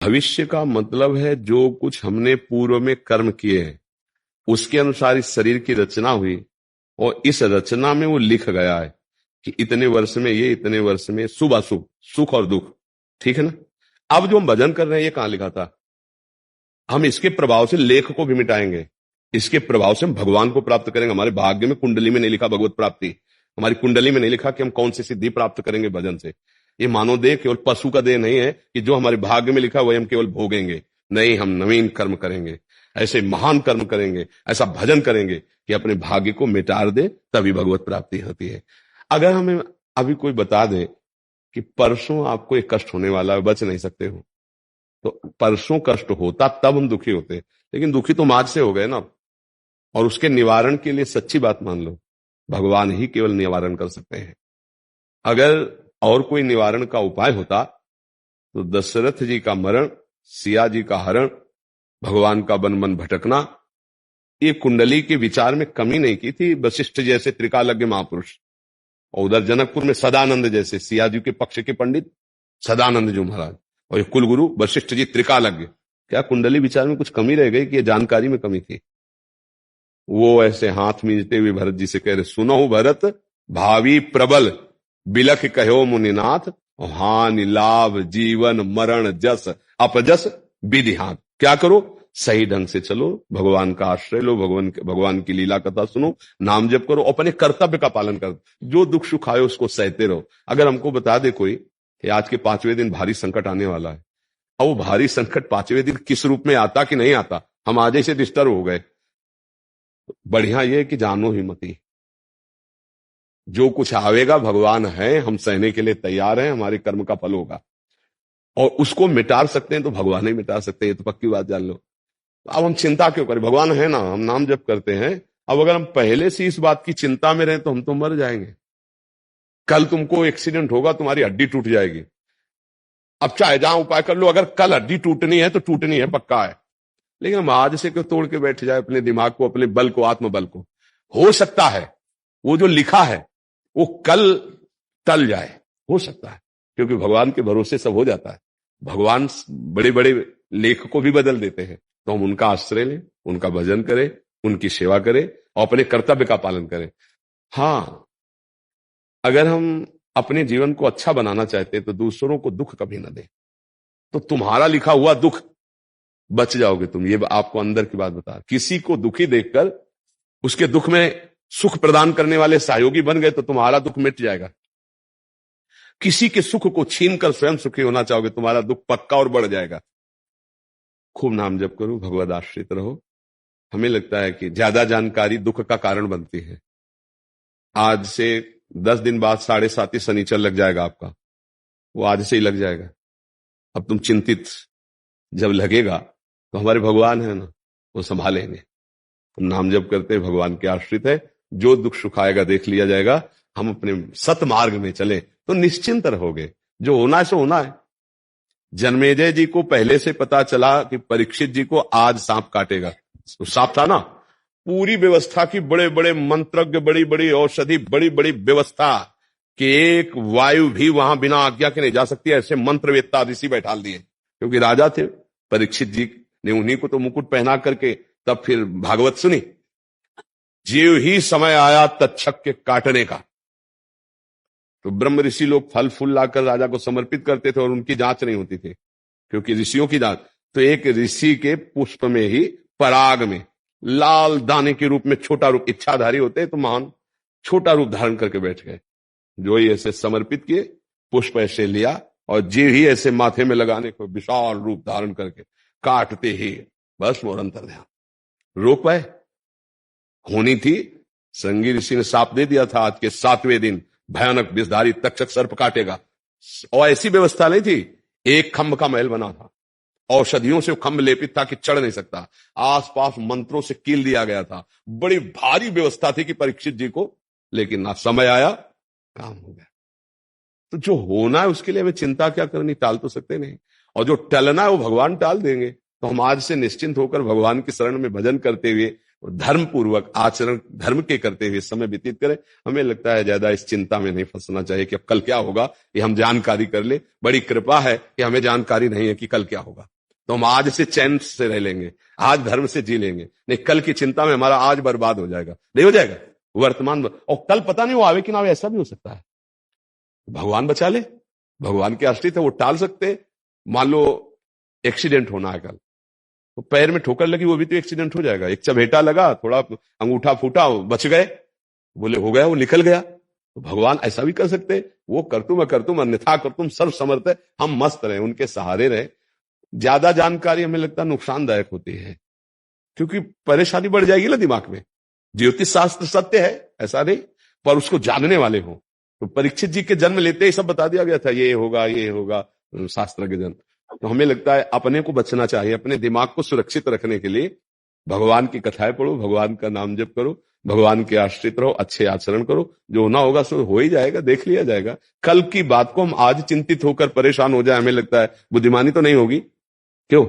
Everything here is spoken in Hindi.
भविष्य का मतलब है जो कुछ हमने पूर्व में कर्म किए हैं उसके अनुसार इस शरीर की रचना हुई और इस रचना में वो लिख गया है कि इतने वर्ष में ये, इतने वर्ष में शुभ अशुभ, सुख और दुख। ठीक है ना। अब जो हम भजन कर रहे हैं ये कहां लिखा था? हम इसके प्रभाव से लेख को भी मिटाएंगे, इसके प्रभाव से हम भगवान को प्राप्त करेंगे। हमारे भाग्य में, कुंडली में नहीं लिखा भगवत प्राप्ति, हमारी कुंडली में नहीं लिखा कि हम कौन सी सिद्धि प्राप्त करेंगे भजन से। ये मानव देह केवल पशु का देह नहीं है कि जो हमारे भाग्य में लिखा वही हम केवल भोगेंगे। नहीं, हम नवीन कर्म करेंगे, ऐसे महान कर्म करेंगे, ऐसा भजन करेंगे कि अपने भाग्य को मिटार दे, तभी भगवत प्राप्ति होती है। अगर हमें अभी कोई बता दे कि परसों आपको एक कष्ट होने वाला है, बच नहीं सकते हो, तो परसों कष्ट होता तब हम दुखी होते, लेकिन दुखी तो आज से हो गए ना। और उसके निवारण के लिए सच्ची बात मान लो, भगवान ही केवल निवारण कर सकते हैं। अगर और कोई निवारण का उपाय होता तो दशरथ जी का मरण, सिया जी का हरण, भगवान का बन बन भटकना, ये कुंडली के विचार में कमी नहीं की थी वशिष्ठ जैसे त्रिकालज्ञ महापुरुष, और उधर जनकपुर में सदानंद जैसे सिया जी के पक्ष के पंडित सदानंद जी महाराज, और ये कुलगुरु वशिष्ठ जी त्रिकालज्ञ। क्या कुंडली विचार में कुछ कमी रह गई कि ये जानकारी में कमी थी? वो ऐसे हाथ मींजते हुए भरत जी से कह रहे, सुनो भरत भावी प्रबल, बिलख कहो मुनिनाथ, हानि लाभ जीवन मरण जस अपजस विधि हाथ। क्या करो? सही ढंग से चलो, भगवान का आश्रय लो, भगवान की लीला कथा सुनो, नाम जप करो, अपने कर्तव्य का पालन करो, जो दुख सुख आए उसको सहते रहो। अगर हमको बता दे कोई कि आज के 5वें दिन भारी संकट आने वाला है, और वो भारी संकट 5वें दिन किस रूप में आता कि नहीं आता, हम आज ही से डिस्टर्ब हो गए, बढ़िया ये कि जानो ही मती, जो कुछ आवेगा भगवान है, हम सहने के लिए तैयार हैं, हमारे कर्म का फल होगा, और उसको मिटा सकते हैं तो भगवान ही मिटा सकते हैं, ये तो पक्की बात जान लो। अब हम चिंता क्यों करें? भगवान है ना, हम नाम जप करते हैं। अब अगर हम पहले से इस बात की चिंता में रहें तो हम तो मर जाएंगे। कल तुमको एक्सीडेंट होगा, तुम्हारी हड्डी टूट जाएगी, अब चाहे जहां उपाय कर लो, अगर कल हड्डी टूटनी है तो टूटनी है, पक्का है। लेकिन हम आज से क्यों तोड़ के बैठ जाए अपने दिमाग को, अपने बल को, आत्मबल को? हो सकता है वो जो लिखा है वो कल टल जाए, हो सकता है, क्योंकि भगवान के भरोसे सब हो जाता है। भगवान बड़े बड़े लेख को भी बदल देते हैं, तो हम उनका आश्रय लें, उनका भजन करें, उनकी सेवा करें और अपने कर्तव्य का पालन करें। हाँ, अगर हम अपने जीवन को अच्छा बनाना चाहते हैं तो दूसरों को दुख कभी ना दें, तो तुम्हारा लिखा हुआ दुख बच जाओगे तुम। ये आपको अंदर की बात बता, किसी को दुखी देखकर उसके दुख में सुख प्रदान करने वाले सहयोगी बन गए तो तुम्हारा दुख मिट जाएगा। किसी के सुख को छीनकर स्वयं सुखी होना चाहोगे, तुम्हारा दुख पक्का और बढ़ जाएगा। खूब नाम जप करो, भगवद आश्रित रहो। हमें लगता है कि ज्यादा जानकारी दुख का कारण बनती है। आज से 10 दिन बाद 7.5 शनिचर लग जाएगा आपका, वो आज से ही लग जाएगा। अब तुम चिंतित जब लगेगा तो हमारे भगवान है ना, वो संभालेंगे। तुम नाम जप करते हैं, भगवान के आश्रित है, जो दुख सुख आएगा देख लिया जाएगा। हम अपने सतमार्ग में चले तो निश्चिंत रहोगे, जो होना है सो होना है। जन्मेजय जी को पहले से पता चला कि परीक्षित जी को आज सांप काटेगा, तो सांप था ना, पूरी व्यवस्था की, बड़े बड़े मंत्रज्ञ, बड़ी बड़ी औषधि, बड़ी बड़ी व्यवस्था कि एक वायु भी वहां बिना आज्ञा के नहीं जा सकती, ऐसे मंत्रवेत्ता ऋषि बैठा दिए, क्योंकि राजा थे। परीक्षित जी ने उन्हीं को तो मुकुट पहना करके तब फिर भागवत सुनी। जीव ही समय आया तक्षक के काटने का, तो ब्रह्म ऋषि लोग फल फूल लाकर राजा को समर्पित करते थे और उनकी जांच नहीं होती थी, क्योंकि ऋषियों की जांच। तो एक ऋषि के पुष्प में ही, पराग में, लाल दाने के रूप में छोटा रूप, इच्छाधारी होते तो महान, छोटा रूप धारण करके बैठ गए। जो ही ऐसे समर्पित किए, पुष्प ऐसे लिया और जीव ही ऐसे माथे में लगाने को विशाल रूप धारण करके काटते ही बस मोर अंतर ध्यान। रोक पाए? होनी थी। संगी ऋषि ने साप दे दिया था, आज के 7वें दिन भयानक विषधारी तक्षक सर्प काटेगा, और ऐसी व्यवस्था नहीं थी, एक खंभ का महल बना था, औषधियों से खंभ लेपित था कि चढ़ नहीं सकता, आसपास मंत्रों से कील दिया गया था, बड़ी भारी व्यवस्था थी कि परीक्षित जी को, लेकिन ना समय आया, काम हो गया। तो जो होना है उसके लिए हमें चिंता क्या करनी, टाल तो सकते नहीं, और जो टलना है वो भगवान टाल देंगे। तो हम आज से निश्चिंत होकर भगवान की शरण में भजन करते हुए धर्म पूर्वक आचरण धर्म के करते हुए समय व्यतीत करें। हमें लगता है ज्यादा इस चिंता में नहीं फंसना चाहिए कि अब कल क्या होगा, ये हम जानकारी कर ले। बड़ी कृपा है कि हमें जानकारी नहीं है कि कल क्या होगा, तो हम आज से चैन से रह लेंगे, आज धर्म से जी लेंगे। नहीं, कल की चिंता में हमारा आज बर्बाद हो जाएगा, नहीं हो जाएगा वर्तमान, और कल पता नहीं वो आवे कि ना आवे, ऐसा भी हो सकता है। भगवान बचा ले, भगवान के आश्रित है, वो टाल सकते। मान लो एक्सीडेंट होना है कल, तो पैर में ठोकर लगी, वो भी तो एक्सीडेंट हो जाएगा। एक चबेटा लगा, थोड़ा अंगूठा फूटा, बच गए, बोले हो गया, वो निकल गया। तो भगवान ऐसा भी कर सकते, वो कर तुम अन्यथा कर तुम सर्व समर्थ है। हम मस्त रहे, उनके सहारे रहे। ज्यादा जानकारी हमें लगता है नुकसानदायक होती है, क्योंकि परेशानी बढ़ जाएगी ना दिमाग में। ज्योतिष शास्त्र सत्य है ऐसा नहीं, पर उसको जानने वाले हो। तो परीक्षित जी के जन्म लेते ही सब बता दिया गया था, ये होगा ये होगा, शास्त्र के जन्म। तो हमें लगता है अपने को बचना चाहिए, अपने दिमाग को सुरक्षित रखने के लिए भगवान की कथाएं पढ़ो, भगवान का नाम जप करो, भगवान के आश्रित रहो, अच्छे आचरण करो। जो होना होगा सो हो ही जाएगा, देख लिया जाएगा। कल की बात को हम आज चिंतित होकर परेशान हो जाए, हमें लगता है बुद्धिमानी तो नहीं होगी। क्यों?